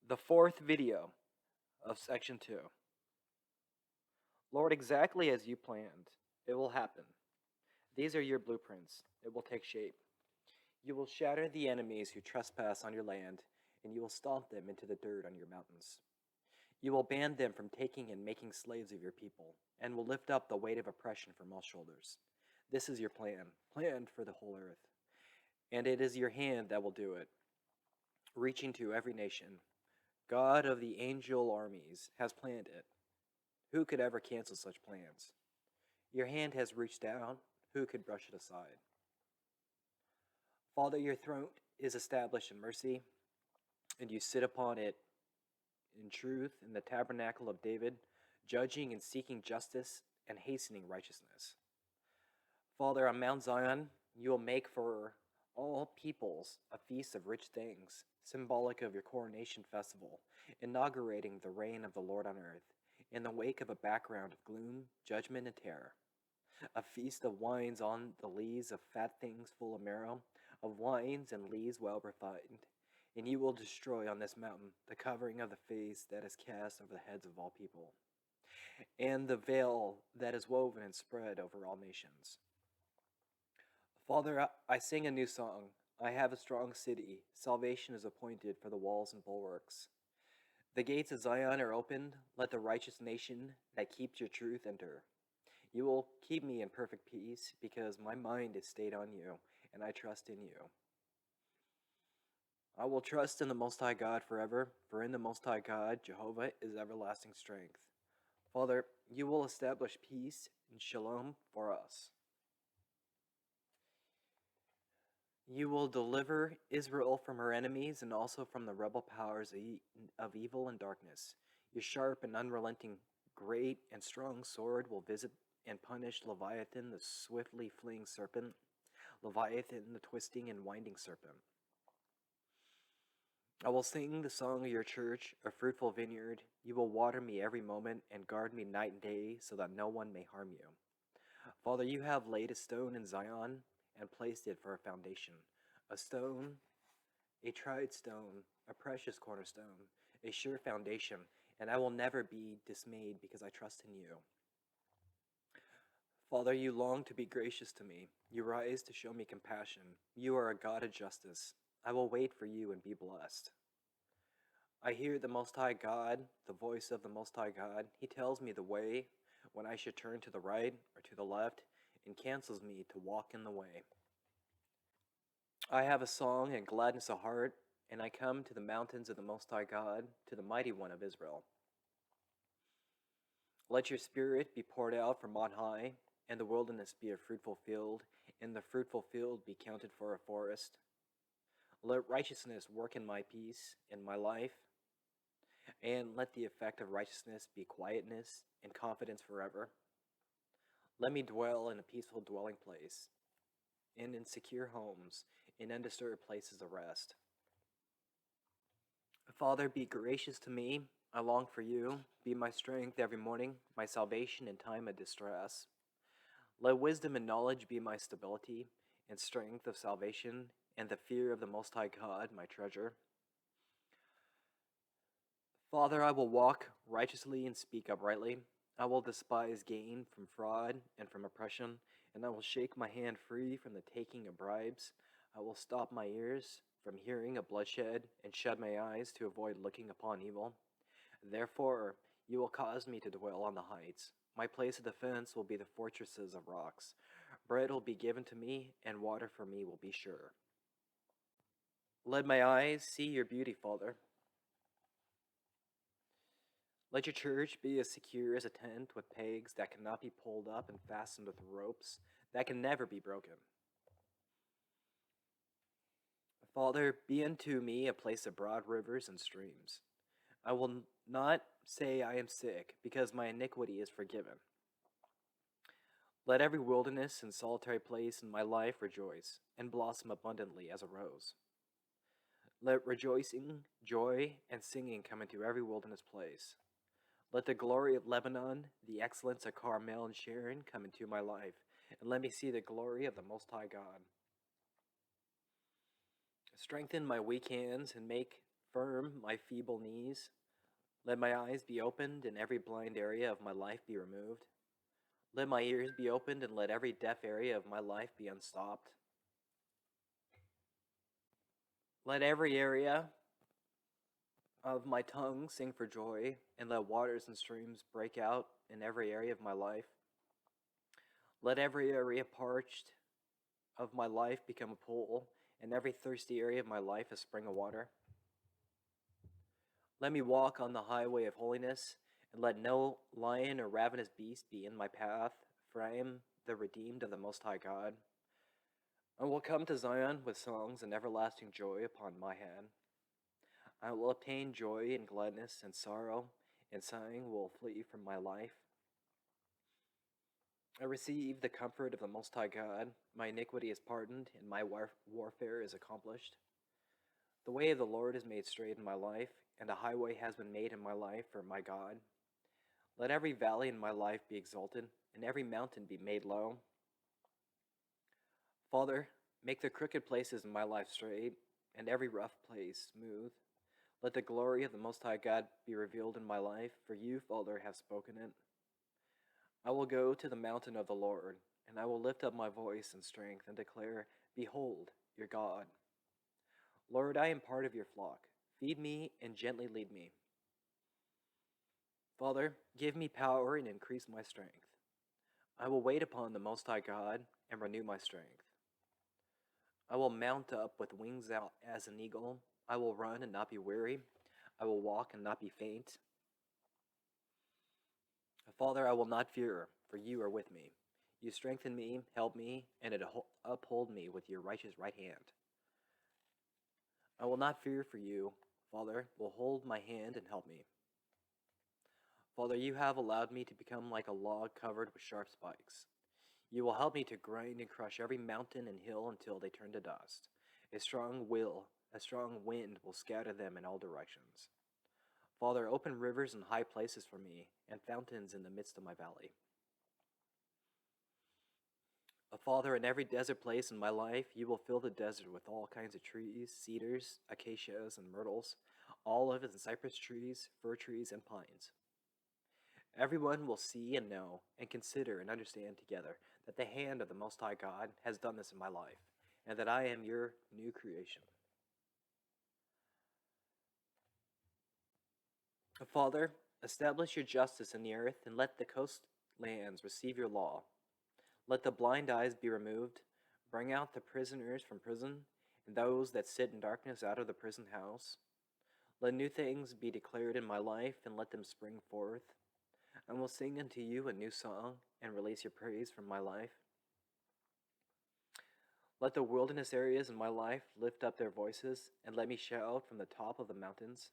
The fourth video of section 2. Lord, exactly as you planned, it will happen. These are your blueprints. It will take shape. You will shatter the enemies who trespass on your land, and you will stomp them into the dirt on your mountains. You will ban them from taking and making slaves of your people, and will lift up the weight of oppression from all shoulders. This is your plan, planned for the whole earth. And it is your hand that will do it, reaching to every nation. God of the angel armies has planned it. Who could ever cancel such plans? Your hand has reached down. Who could brush it aside? Father, your throne is established in mercy, and you sit upon it in truth in the tabernacle of David, judging and seeking justice and hastening righteousness. Father, on Mount Zion, you will make for all peoples a feast of rich things, symbolic of your coronation festival, inaugurating the reign of the Lord on earth, in the wake of a background of gloom, judgment, and terror. A feast of wines on the lees of fat things full of marrow, of wines and lees well refined. And you will destroy on this mountain the covering of the face that is cast over the heads of all people, and the veil that is woven and spread over all nations. Father, I sing a new song. I have a strong city. Salvation is appointed for the walls and bulwarks. The gates of Zion are opened. Let the righteous nation that keeps your truth enter. You will keep me in perfect peace, because my mind is stayed on you, and I trust in you. I will trust in the Most High God forever, for in the Most High God, Jehovah, is everlasting strength. Father, you will establish peace and shalom for us. You will deliver Israel from her enemies and also from the rebel powers of evil and darkness. Your sharp and unrelenting, great and strong sword will visit and punish Leviathan, the swiftly fleeing serpent, Leviathan, the twisting and winding serpent. I will sing the song of your church, a fruitful vineyard. You will water me every moment and guard me night and day, so that no one may harm you. Father, you have laid a stone in Zion and placed it for a foundation. A stone, a tried stone, a precious cornerstone, a sure foundation, and I will never be dismayed because I trust in you. Father, you long to be gracious to me. You rise to show me compassion. You are a God of justice. I will wait for you and be blessed. I hear the Most High God, the voice of the Most High God. He tells me the way, when I should turn to the right or to the left, and counsels me to walk in the way. I have a song and gladness of heart, and I come to the mountains of the Most High God, to the Mighty One of Israel. Let your spirit be poured out from on high, and the wilderness be a fruitful field, and the fruitful field be counted for a forest. Let righteousness work in my peace, in my life, and let the effect of righteousness be quietness and confidence forever. Let me dwell in a peaceful dwelling place, and in secure homes, in undisturbed places of rest. Father, be gracious to me. I long for you. Be my strength every morning, my salvation in time of distress. Let wisdom and knowledge be my stability and strength of salvation, and the fear of the Most High God, my treasure. Father, I will walk righteously and speak uprightly. I will despise gain from fraud and from oppression, and I will shake my hand free from the taking of bribes. I will stop my ears from hearing of bloodshed and shut my eyes to avoid looking upon evil. Therefore, you will cause me to dwell on the heights. My place of defense will be the fortresses of rocks. Bread will be given to me, and water for me will be sure. Let my eyes see your beauty, Father. Let your church be as secure as a tent with pegs that cannot be pulled up and fastened with ropes that can never be broken. Father, be unto me a place of broad rivers and streams. I will not say I am sick, because my iniquity is forgiven. Let every wilderness and solitary place in my life rejoice and blossom abundantly as a rose. Let rejoicing, joy, and singing come into every wilderness place. Let the glory of Lebanon, the excellence of Carmel and Sharon come into my life, and let me see the glory of the Most High God. Strengthen my weak hands and make firm my feeble knees. Let my eyes be opened and every blind area of my life be removed. Let my ears be opened and let every deaf area of my life be unstopped. Let every area of my tongue sing for joy, and let waters and streams break out in every area of my life. Let every area parched of my life become a pool, and every thirsty area of my life a spring of water. Let me walk on the highway of holiness, and let no lion or ravenous beast be in my path, for I am the redeemed of the Most High God. I will come to Zion with songs and everlasting joy upon my head. I will obtain joy and gladness, and sorrow and sighing will flee from my life. I receive the comfort of the Most High God. My iniquity is pardoned, and my warfare is accomplished. The way of the Lord is made straight in my life, and a highway has been made in my life for my God. Let every valley in my life be exalted, and every mountain be made low. Father, make the crooked places in my life straight, and every rough place smooth. Let the glory of the Most High God be revealed in my life, for you, Father, have spoken it. I will go to the mountain of the Lord, and I will lift up my voice in strength and declare, Behold, your God. Lord, I am part of your flock. Feed me and gently lead me. Father, give me power and increase my strength. I will wait upon the Most High God and renew my strength. I will mount up with wings out as an eagle. I will run and not be weary. I will walk and not be faint. Father, I will not fear, for you are with me. You strengthen me, help me, and uphold me with your righteous right hand. I will not fear, for you, Father, will hold my hand and help me. Father, you have allowed me to become like a log covered with sharp spikes. You will help me to grind and crush every mountain and hill until they turn to dust. A strong wind will scatter them in all directions. Father, open rivers in high places for me, and fountains in the midst of my valley. Father, in every desert place in my life, you will fill the desert with all kinds of trees, cedars, acacias, and myrtles, olive and cypress trees, fir trees, and pines. Everyone will see and know and consider and understand together that the hand of the Most High God has done this in my life, and that I am your new creation. Father, establish your justice in the earth, and let the coastlands receive your law. Let the blind eyes be removed. Bring out the prisoners from prison, and those that sit in darkness out of the prison house. Let new things be declared in my life, and let them spring forth. I will sing unto you a new song, and release your praise from my life. Let the wilderness areas in my life lift up their voices, and let me shout from the top of the mountains.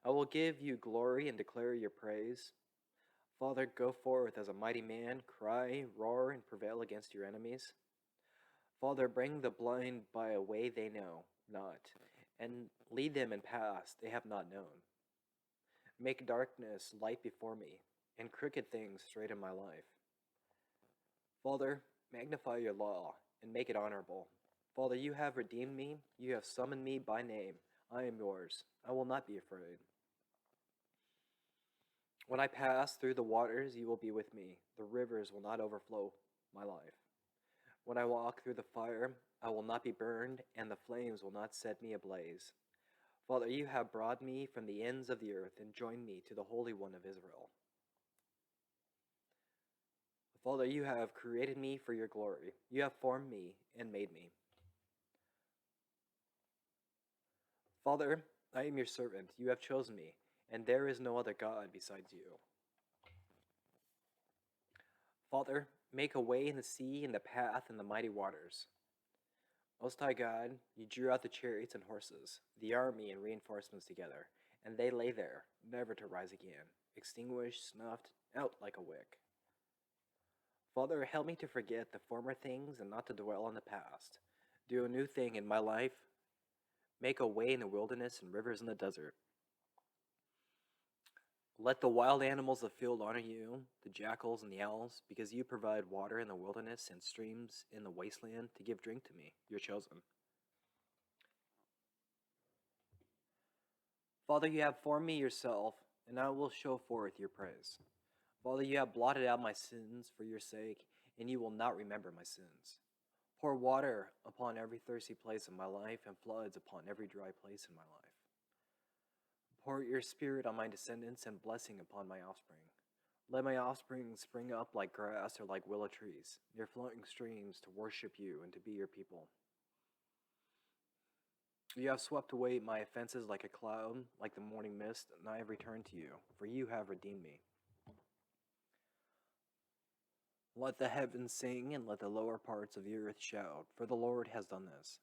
I will give you glory and declare your praise. Father, go forth as a mighty man, cry, roar, and prevail against your enemies. Father, bring the blind by a way they know not, and lead them in paths they have not known. Make darkness light before me, and crooked things straight in my life. Father, magnify your law, and make it honorable. Father, you have redeemed me, you have summoned me by name. I am yours, I will not be afraid. When I pass through the waters, you will be with me. The rivers will not overflow my life. When I walk through the fire, I will not be burned, and the flames will not set me ablaze. Father, you have brought me from the ends of the earth and joined me to the Holy One of Israel. Father, you have created me for your glory. You have formed me and made me. Father, I am your servant. You have chosen me, and there is no other God besides you. Father, make a way in the sea and the path in the mighty waters. Most High God, you drew out the chariots and horses, the army and reinforcements together, and they lay there, never to rise again, extinguished, snuffed, out like a wick. Father, help me to forget the former things and not to dwell on the past. Do a new thing in my life. Make a way in the wilderness and rivers in the desert. Let the wild animals of the field honor you, the jackals and the owls, because you provide water in the wilderness and streams in the wasteland to give drink to me, your chosen. Father, you have formed me yourself, and I will show forth your praise. Father, you have blotted out my sins for your sake, and you will not remember my sins. Pour water upon every thirsty place in my life, and floods upon every dry place in my life. Pour your spirit on my descendants, and blessing upon my offspring. Let my offspring spring up like grass or like willow trees, near flowing streams, to worship you and to be your people. You have swept away my offenses like a cloud, like the morning mist, and I have returned to you, for you have redeemed me. Let the heavens sing, and let the lower parts of the earth shout, for the Lord has done this.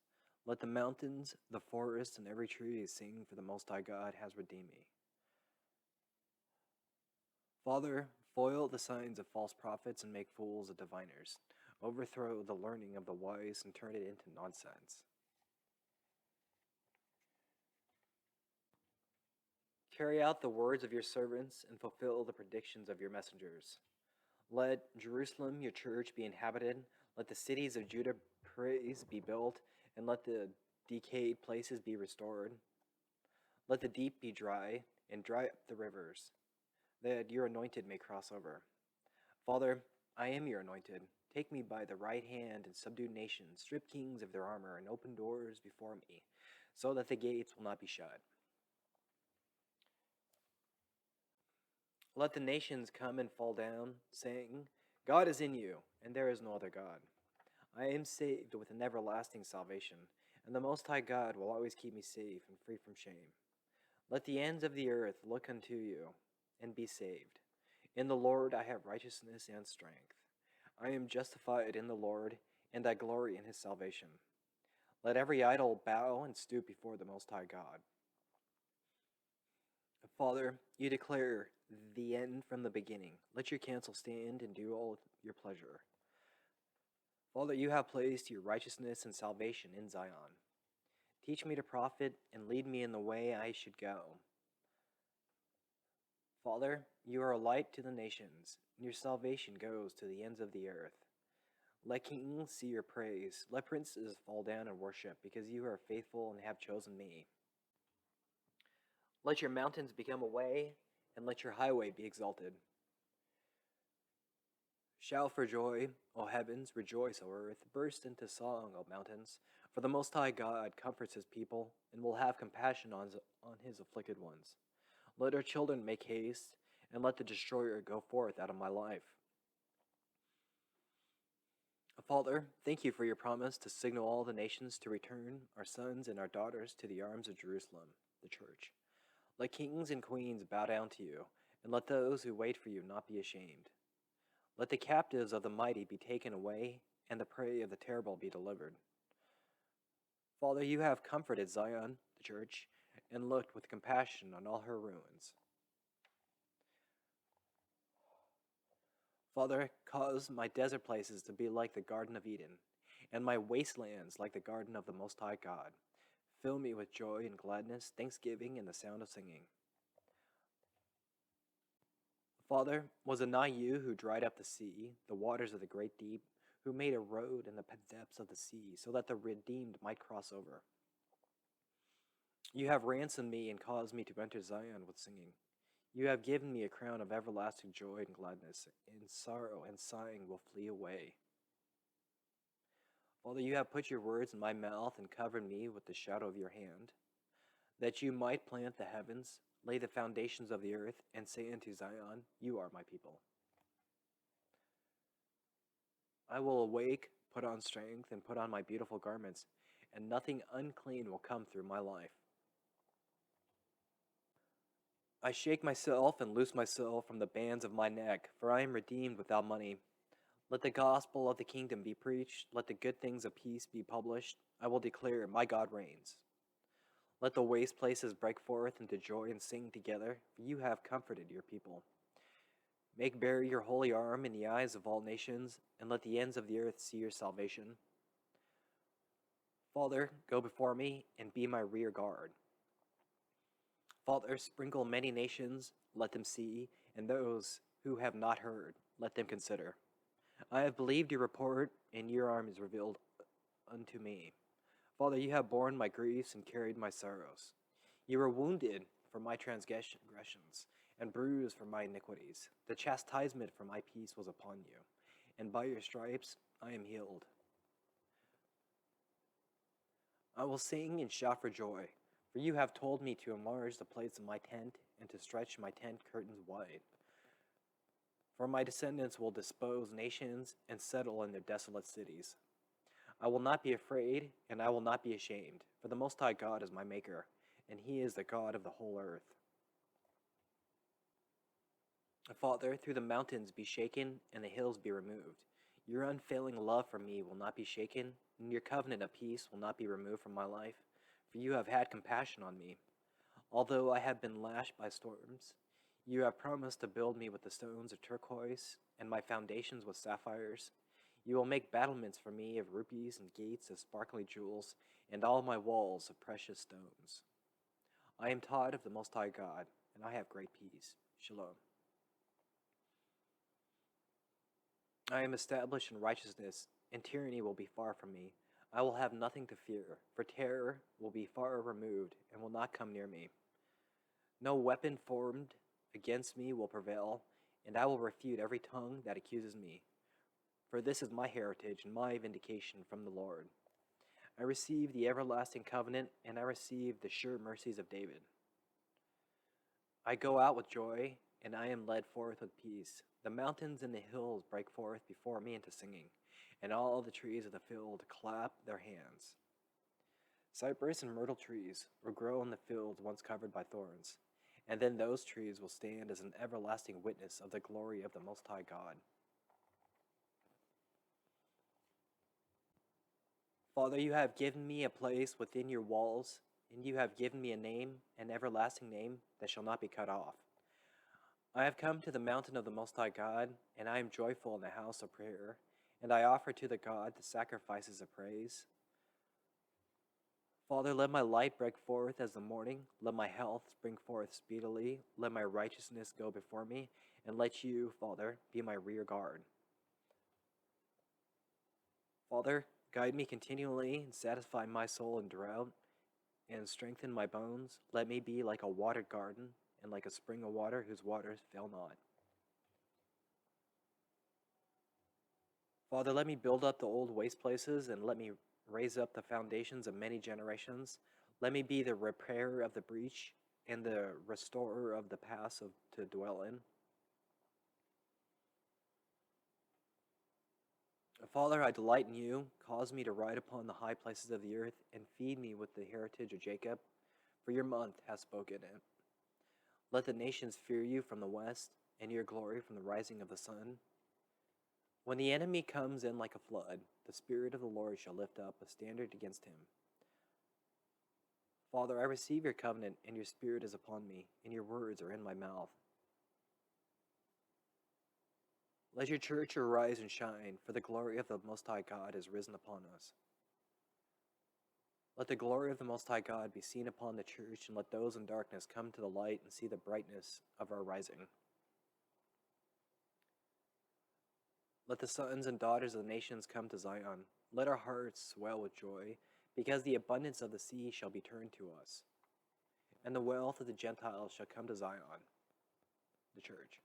Let the mountains, the forests, and every tree sing, for the Most High God has redeemed me. Father, foil the signs of false prophets and make fools of diviners. Overthrow the learning of the wise and turn it into nonsense. Carry out the words of your servants and fulfill the predictions of your messengers. Let Jerusalem, your church, be inhabited. Let the cities of Judah praise be built, and let the decayed places be restored. Let the deep be dry, and dry up the rivers, that your anointed may cross over. Father, I am your anointed. Take me by the right hand and subdue nations, strip kings of their armor, and open doors before me, so that the gates will not be shut. Let the nations come and fall down, saying, God is in you, and there is no other God. I am saved with an everlasting salvation, and the Most High God will always keep me safe and free from shame. Let the ends of the earth look unto you, and be saved. In the Lord I have righteousness and strength. I am justified in the Lord, and I glory in his salvation. Let every idol bow and stoop before the Most High God. Father, you declare the end from the beginning. Let your counsel stand and do all your pleasure. Father, you have placed your righteousness and salvation in Zion. Teach me to profit and lead me in the way I should go. Father, you are a light to the nations, and your salvation goes to the ends of the earth. Let kings see your praise. Let princes fall down and worship, because you are faithful and have chosen me. Let your mountains become a way, and let your highway be exalted. Shout for joy, O heavens, rejoice, O earth, burst into song, O mountains, for the Most High God comforts his people, and will have compassion on his afflicted ones. Let our children make haste, and let the destroyer go forth out of my life. Father, thank you for your promise to signal all the nations to return our sons and our daughters to the arms of Jerusalem, the church. Let kings and queens bow down to you, and let those who wait for you not be ashamed. Let the captives of the mighty be taken away, and the prey of the terrible be delivered. Father, you have comforted Zion, the church, and looked with compassion on all her ruins. Father, cause my desert places to be like the Garden of Eden, and my wastelands like the garden of the Most High God. Fill me with joy and gladness, thanksgiving, and the sound of singing. Father, was it not you who dried up the sea, the waters of the great deep, who made a road in the depths of the sea, so that the redeemed might cross over? You have ransomed me and caused me to enter Zion with singing. You have given me a crown of everlasting joy and gladness, and sorrow and sighing will flee away. Father, you have put your words in my mouth and covered me with the shadow of your hand, that you might plant the heavens, lay the foundations of the earth, and say unto Zion, you are my people. I will awake, put on strength, and put on my beautiful garments, and nothing unclean will come through my life. I shake myself and loose myself from the bands of my neck, for I am redeemed without money. Let the gospel of the kingdom be preached. Let the good things of peace be published. I will declare, my God reigns. Let the waste places break forth into joy and sing together, for you have comforted your people. Make bare your holy arm in the eyes of all nations, and let the ends of the earth see your salvation. Father, go before me and be my rear guard. Father, sprinkle many nations, let them see, and those who have not heard, let them consider. I have believed your report, and your arm is revealed unto me. Father, you have borne my griefs and carried my sorrows. You were wounded for my transgressions, and bruised for my iniquities. The chastisement for my peace was upon you, and by your stripes I am healed. I will sing and shout for joy, for you have told me to enlarge the place of my tent and to stretch my tent curtains wide. For my descendants will dispose nations and settle in their desolate cities. I will not be afraid, and I will not be ashamed, for the Most High God is my Maker, and He is the God of the whole earth. Father, through the mountains be shaken, and the hills be removed. Your unfailing love for me will not be shaken, and your covenant of peace will not be removed from my life, for you have had compassion on me. Although I have been lashed by storms, you have promised to build me with the stones of turquoise, and my foundations with sapphires. You will make battlements for me of rubies and gates of sparkling jewels, and all my walls of precious stones. I am taught of the Most High God, and I have great peace. Shalom. I am established in righteousness, and tyranny will be far from me. I will have nothing to fear, for terror will be far removed and will not come near me. No weapon formed against me will prevail, and I will refute every tongue that accuses me. For this is my heritage and my vindication from the Lord. I receive the everlasting covenant, and I receive the sure mercies of David. I go out with joy, and I am led forth with peace. The mountains and the hills break forth before me into singing, and all the trees of the field clap their hands. Cypress and myrtle trees will grow in the fields once covered by thorns, and then those trees will stand as an everlasting witness of the glory of the Most High God. Father, you have given me a place within your walls, and you have given me a name, an everlasting name that shall not be cut off. I have come to the mountain of the Most High God, and I am joyful in the house of prayer, and I offer to the God the sacrifices of praise. Father, let my light break forth as the morning, let my health spring forth speedily, let my righteousness go before me, and let you, Father, be my rear guard. Father, guide me continually and satisfy my soul in drought, and strengthen my bones. Let me be like a watered garden, and like a spring of water whose waters fail not. Father, let me build up the old waste places, and let me raise up the foundations of many generations. Let me be the repairer of the breach, and the restorer of the paths to dwell in. Father, I delight in you. Cause me to ride upon the high places of the earth, and feed me with the heritage of Jacob, for your month has spoken it. Let the nations fear you from the west, and your glory from the rising of the sun. When the enemy comes in like a flood, the Spirit of the Lord shall lift up a standard against him. Father, I receive your covenant, and your Spirit is upon me, and your words are in my mouth. Let your church arise and shine, for the glory of the Most High God has risen upon us. Let the glory of the Most High God be seen upon the church, and let those in darkness come to the light and see the brightness of our rising. Let the sons and daughters of the nations come to Zion. Let our hearts swell with joy, because the abundance of the sea shall be turned to us, and the wealth of the Gentiles shall come to Zion, the church.